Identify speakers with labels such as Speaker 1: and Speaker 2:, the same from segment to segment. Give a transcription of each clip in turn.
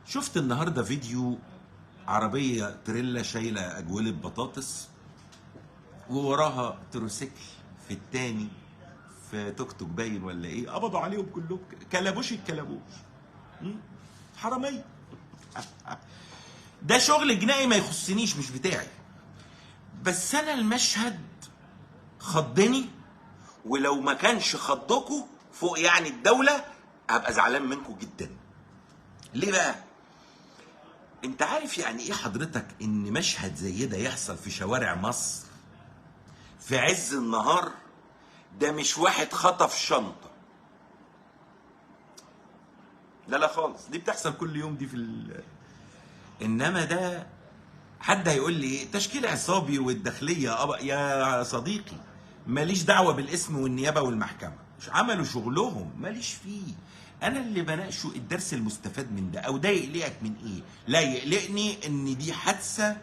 Speaker 1: شفت النهارده فيديو عربية تريلا شايلة أجولة بطاطس ووراها تروسيكل في التاني في توك توك باين ولا ايه، قبضوا عليهم كلهم كلبوش الكلبوش. حرامية. ده شغل جنائي ما يخصنيش، مش بتاعي، بس انا المشهد خضني، ولو ما كانش خضكوا فوق يعني الدولة هبقى زعلان منكم جدا. ليه بقى؟ انت عارف يعني ايه حضرتك ان مشهد زي ده يحصل في شوارع مصر في عز النهار؟ ده مش واحد خطف شنطة، لا خالص، دي بتحصل كل يوم دي انما ده حد هيقول لي ايه تشكيل عصابي والداخلية. يا صديقي ماليش دعوة بالاسم والنيابة والمحكمة، مش عملوا شغلهم ماليش فيه. انا اللي بناقشه الدرس المستفاد من ده، او ده يقلقك من ايه؟ لا يقلقني ان دي حادثة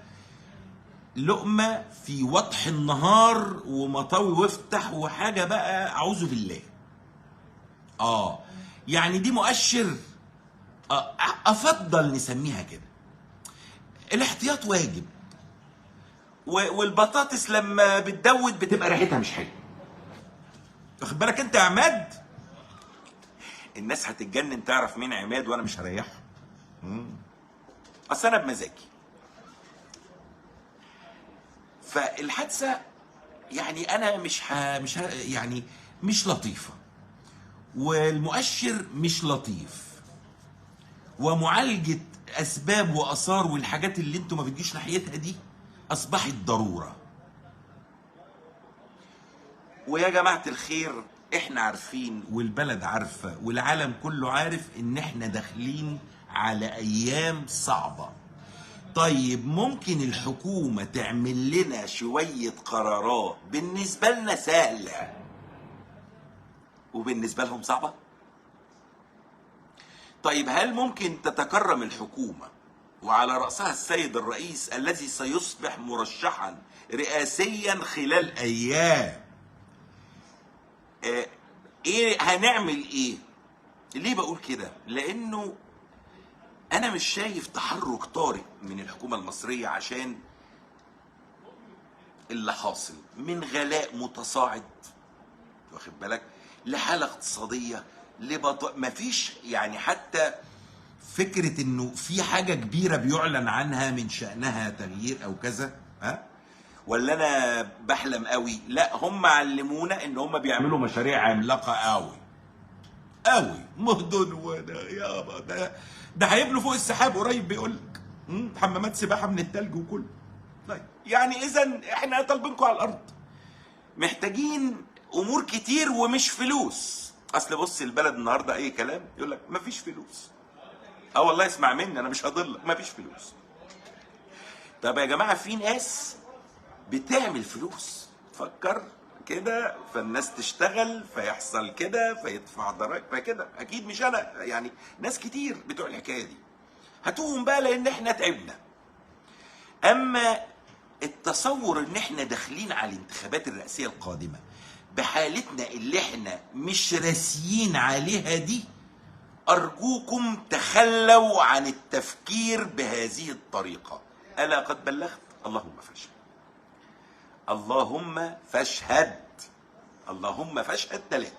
Speaker 1: لقمة في وضح النهار ومطاوي وافتح وحاجة بقى اعوذ بالله. يعني دي مؤشر، افضل نسميها كده. الاحتياط واجب، والبطاطس لما بتدود بتبقى ريحتها مش حلوه. واخد بالك انت يا عماد؟ الناس هتتجنن تعرف مين عماد وانا مش هريحها. اصل انا بمزاجي. فالحادثه يعني انا مش يعني مش لطيفه، والمؤشر مش لطيف، ومعالجه اسباب واثار والحاجات اللي انتوا ما بتجيش ناحيتها دي اصبحت ضروره. ويا جماعه الخير احنا عارفين والبلد عارفه والعالم كله عارف ان احنا داخلين على ايام صعبه. طيب ممكن الحكومه تعمل لنا شويه قرارات بالنسبه لنا سهله وبالنسبه لهم صعبه؟ طيب هل ممكن تتكرم الحكومه وعلى رأسها السيد الرئيس الذي سيصبح مرشحا رئاسيا خلال ايام؟ ايه هنعمل ايه؟ ليه بقول كده؟ لانه انا مش شايف تحرك طارئ من الحكومة المصرية عشان اللي حاصل من غلاء متصاعد، واخد بالك، لحالة اقتصادية، مفيش يعني حتى فكرة انه في حاجة كبيرة بيعلن عنها من شأنها تغيير او كذا. ولا انا بحلم قوي؟ لا، هم علمونا ان هم بيعملوا مشاريع عملاقة قوي مهدن، وده يابا ده هيبنوا فوق السحاب قريب بيقول لك، حمامات سباحة من التلج وكله. طيب يعني اذا احنا طالبينكم على الارض، محتاجين امور كتير ومش فلوس. اصل بص البلد النهارده اي كلام يقول لك مفيش فلوس. والله اسمع مني انا مش هضلك، مفيش فلوس. طب يا جماعه في ناس بتعمل فلوس، فكر كده، فالناس تشتغل فيحصل كده فيدفع ضرائب فكده. اكيد مش انا، يعني ناس كتير بتوع الحكايه دي. هاتوهم بقى لان احنا تعبنا. اما التصور ان احنا داخلين على الانتخابات الرئاسيه القادمه بحالتنا اللي احنا مش راسيين عليها دي، ارجوكم تخلوا عن التفكير بهذه الطريقه. الا قد بلغت؟ اللهم فاشهد، اللهم فاشهد، اللهم فاشهد 3.